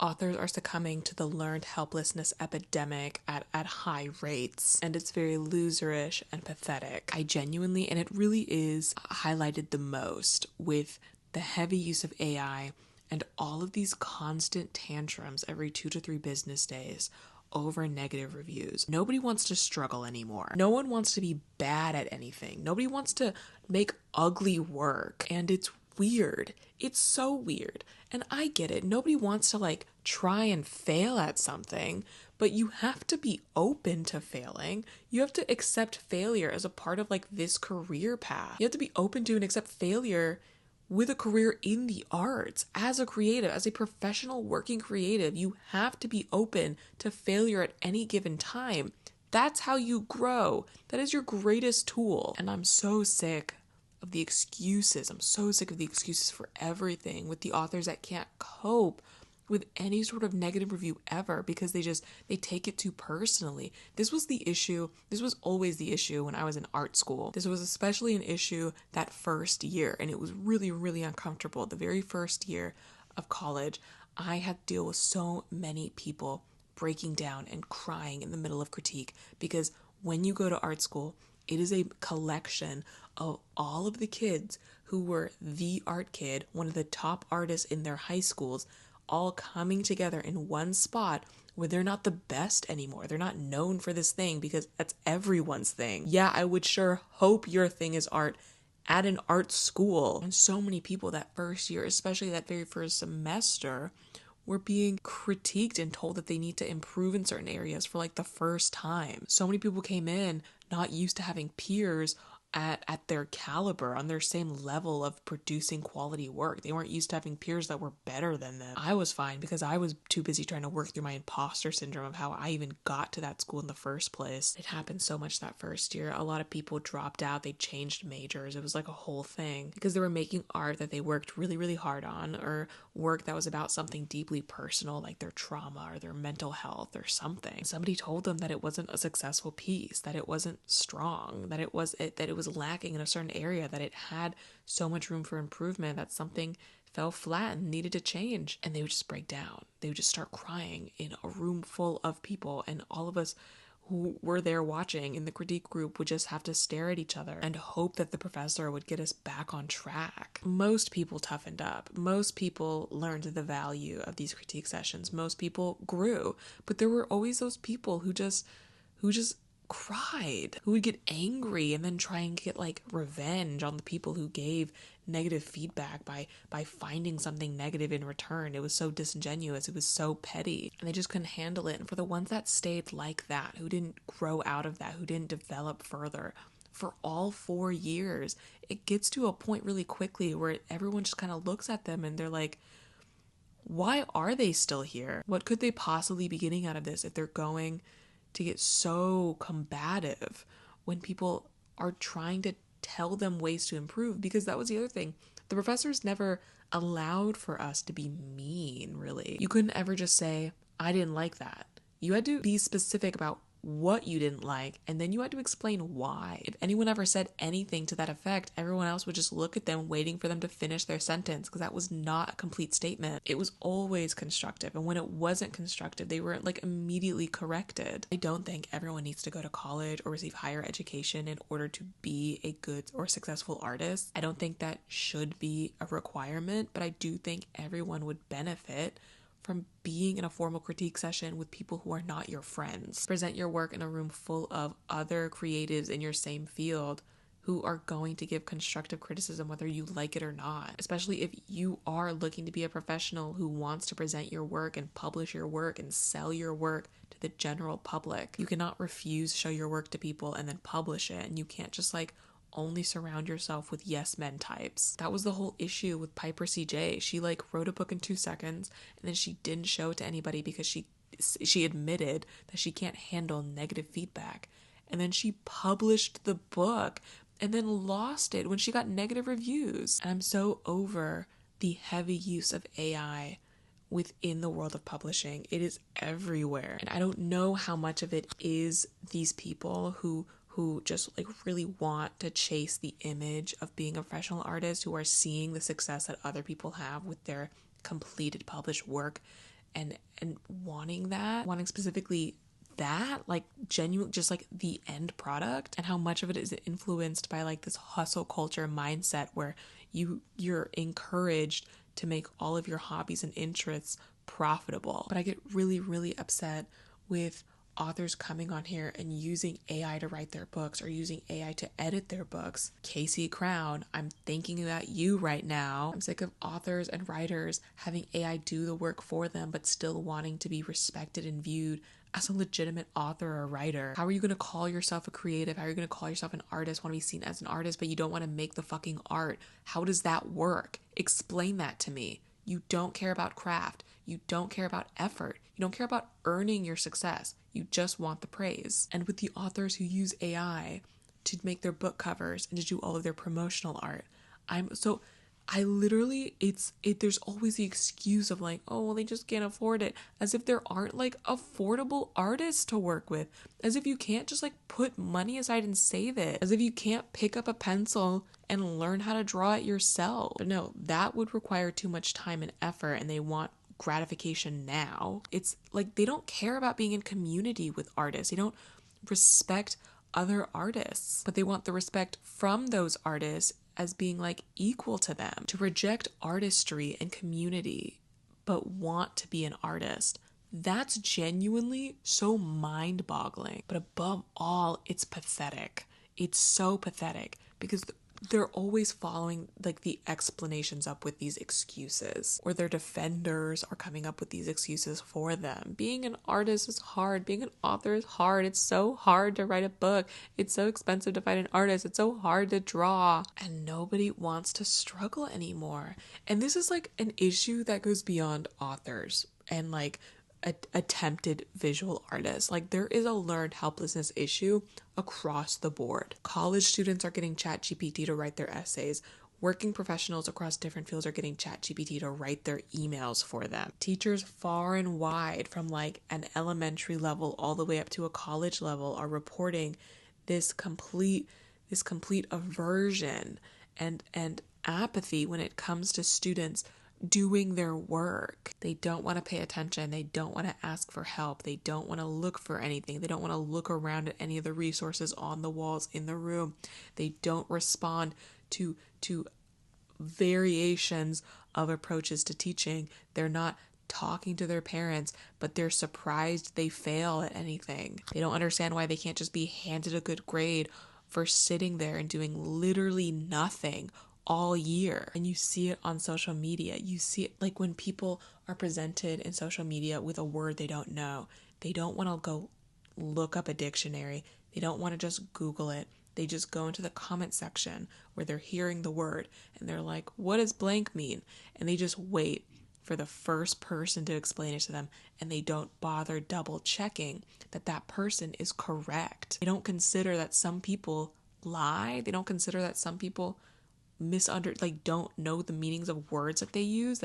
Authors are succumbing to the learned helplessness epidemic at high rates, and it's very loserish and pathetic. I genuinely, and it really is highlighted the most with the heavy use of AI and all of these constant tantrums every 2 to 3 business days over negative reviews. Nobody wants to struggle anymore. No one wants to be bad at anything. Nobody wants to make ugly work. And it's weird. It's so weird. And I get it. Nobody wants to try and fail at something, but you have to be open to failing. You have to accept failure as a part of this career path. You have to be open to and accept failure with a career in the arts. As a creative, as a professional working creative, you have to be open to failure at any given time. That's how you grow. That is your greatest tool. And I'm so sick of the excuses. I'm so sick of the excuses for everything with the authors that can't cope with any sort of negative review ever because they take it too personally. This was the issue. This was always the issue when I was in art school. This was especially an issue that first year, and it was really, really uncomfortable. The very first year of college, I had to deal with so many people breaking down and crying in the middle of critique because when you go to art school, it is a collection of all of the kids who were the art kid, one of the top artists in their high schools, all coming together in one spot where they're not the best anymore. They're not known for this thing because that's everyone's thing. Yeah, I would sure hope your thing is art at an art school. And so many people that first year, especially that very first semester, were being critiqued and told that they need to improve in certain areas for the first time. So many people came in not used to having peers at their caliber, on their same level of producing quality work. They weren't used to having peers that were better than them. I was fine because I was too busy trying to work through my imposter syndrome of how I even got to that school in the first place. It happened so much that first year. A lot of people dropped out. They changed majors. It was a whole thing because they were making art that they worked really, really hard on, or work that was about something deeply personal like their trauma or their mental health or something. Somebody told them that it wasn't a successful piece, that it wasn't strong, that it was lacking in a certain area, that it had so much room for improvement, that something fell flat and needed to change. And they would just break down. They would just start crying in a room full of people, and all of us who were there watching in the critique group would just have to stare at each other and hope that the professor would get us back on track. Most people toughened up. Most people learned the value of these critique sessions. Most people grew. But there were always those people who just cried, who would get angry and then try and get revenge on the people who gave negative feedback by finding something negative in return. It was so disingenuous. It was so petty, and they just couldn't handle it. And for the ones that stayed like that, who didn't grow out of that, who didn't develop further for all 4 years, it gets to a point really quickly where everyone just kind of looks at them and they're like, why are they still here? What could they possibly be getting out of this if they're going to get so combative when people are trying to tell them ways to improve? Because that was the other thing. The professors never allowed for us to be mean, really. You couldn't ever just say, I didn't like that. You had to be specific about what you didn't like, and then you had to explain why. If anyone ever said anything to that effect, everyone else would just look at them waiting for them to finish their sentence, because that was not a complete statement. It was always constructive, and when it wasn't constructive, they were immediately corrected. I don't think everyone needs to go to college or receive higher education in order to be a good or successful artist. I don't think that should be a requirement, but I do think everyone would benefit from being in a formal critique session with people who are not your friends. Present your work in a room full of other creatives in your same field who are going to give constructive criticism whether you like it or not, especially if you are looking to be a professional who wants to present your work and publish your work and sell your work to the general public. You cannot refuse to show your work to people and then publish it, and you can't just only surround yourself with yes men types. That was the whole issue with Piper CJ. She wrote a book in 2 seconds and then she didn't show it to anybody because she admitted that she can't handle negative feedback. And then she published the book and then lost it when she got negative reviews. And I'm so over the heavy use of AI within the world of publishing. It is everywhere. And I don't know how much of it is these people who just really want to chase the image of being a professional artist, who are seeing the success that other people have with their completed published work and wanting specifically that, like genuine, just like the end product, and how much of it is influenced by like this hustle culture mindset where you're encouraged to make all of your hobbies and interests profitable. But I get really, really upset with authors coming on here and using AI to write their books or using AI to edit their books. Casey Crown, I'm thinking about you right now. I'm sick of authors and writers having AI do the work for them, but still wanting to be respected and viewed as a legitimate author or writer. How are you going to call yourself a creative? How are you going to call yourself an artist, want to be seen as an artist, but you don't want to make the fucking art? How does that work? Explain that to me. You don't care about craft. You don't care about effort. You don't care about earning your success. You just want the praise. And with the authors who use AI to make their book covers and to do all of their promotional art, there's always the excuse of like, oh, well, they just can't afford it. As if there aren't like affordable artists to work with. As if you can't just like put money aside and save it. As if you can't pick up a pencil and learn how to draw it yourself. But no, that would require too much time and effort, and they want gratification now. It's like they don't care about being in community with artists. They don't respect other artists, but they want the respect from those artists as being like equal to them. To reject artistry and community but want to be an artist, that's genuinely so mind-boggling. But above all, it's pathetic. It's so pathetic because they're always following like the explanations up with these excuses, or their defenders are coming up with these excuses for them. Being an artist is hard. Being an author is hard. It's so hard to write a book. It's so expensive to find an artist. It's so hard to draw. And nobody wants to struggle anymore. And this is like an issue that goes beyond authors and like attempted visual artists. Like there is a learned helplessness issue across the board. College students are getting ChatGPT to write their essays. Working professionals across different fields are getting ChatGPT to write their emails for them. Teachers far and wide, from like an elementary level all the way up to a college level, are reporting this complete aversion and apathy when it comes to students doing their work. They don't want to pay attention. They don't want to ask for help. They don't want to look for anything. They don't want to look around at any of the resources on the walls in the room. They don't respond to variations of approaches to teaching. They're not talking to their parents, but they're surprised they fail at anything. They don't understand why they can't just be handed a good grade for sitting there and doing literally nothing all year. And you see it on social media. You see it like when people are presented in social media with a word they don't know. They don't want to go look up a dictionary. They don't want to just Google it. They just go into the comment section where they're hearing the word and they're like, what does blank mean? And they just wait for the first person to explain it to them, and they don't bother double checking that that person is correct. They don't consider that some people lie. They don't consider that some people don't know the meanings of words that they use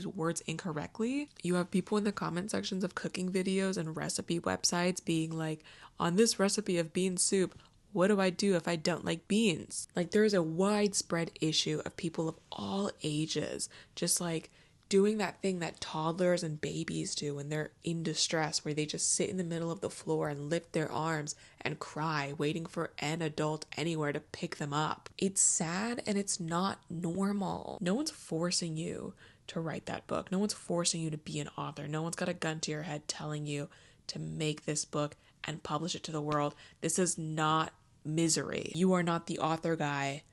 words incorrectly. You have people in the comment sections of cooking videos and recipe websites being like, on this recipe of bean soup, what do I do if I don't like beans? Like, there is a widespread issue of people of all ages just like doing that thing that toddlers and babies do when they're in distress, where they just sit in the middle of the floor and lift their arms and cry, waiting for an adult anywhere to pick them up. It's sad and it's not normal. No one's forcing you to write that book. No one's forcing you to be an author. No one's got a gun to your head telling you to make this book and publish it to the world. This is not misery. You are not the author guy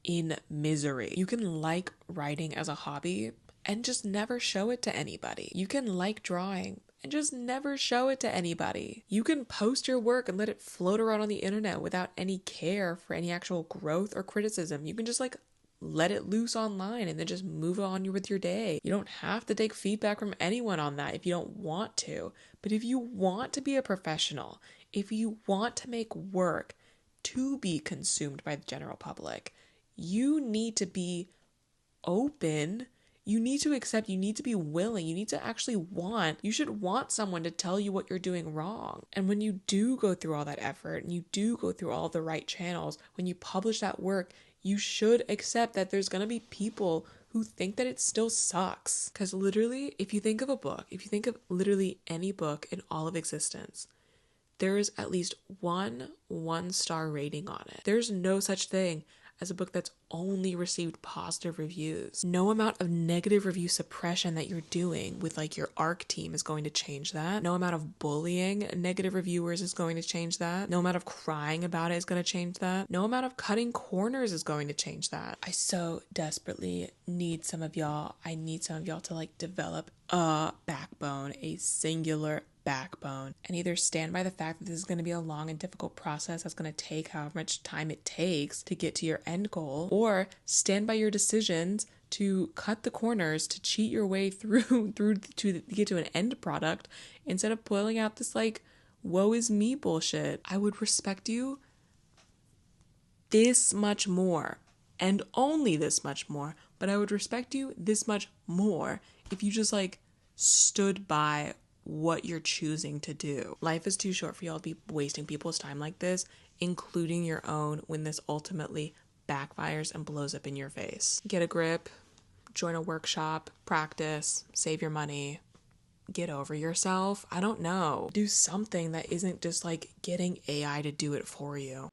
in misery. You can like writing as a hobby and just never show it to anybody. You can like drawing and just never show it to anybody. You can post your work and let it float around on the internet without any care for any actual growth or criticism. You can just like let it loose online and then just move on with your day. You don't have to take feedback from anyone on that if you don't want to. But if you want to be a professional, if you want to make work to be consumed by the general public, you need to be open. You need to accept, you need to be willing, you need to actually you should want someone to tell you what you're doing wrong. And when you do go through all that effort and you do go through all the right channels, when you publish that work, you should accept that there's going to be people who think that it still sucks. Because literally, if you think of a book, if you think of literally any book in all of existence, there is at least one-star rating on it. There's no such thing as a book that's only received positive reviews. No amount of negative review suppression that you're doing with like your ARC team is going to change that. No amount of bullying negative reviewers is going to change that. No amount of crying about it is going to change that. No amount of cutting corners is going to change that. I so desperately need some of y'all. I need some of y'all to like develop a backbone, a singular backbone, and either stand by the fact that this is going to be a long and difficult process that's going to take however much time it takes to get to your end goal, or stand by your decisions to cut the corners, to cheat your way through to get to an end product instead of pulling out this like woe is me bullshit. I would respect you this much more, and only this much more, but I would respect you this much more if you just like stood by what you're choosing to do. Life is too short for y'all to be wasting people's time like this, including your own, when this ultimately backfires and blows up in your face. Get a grip, join a workshop, practice, save your money, get over yourself. I don't know. Do something that isn't just like getting AI to do it for you.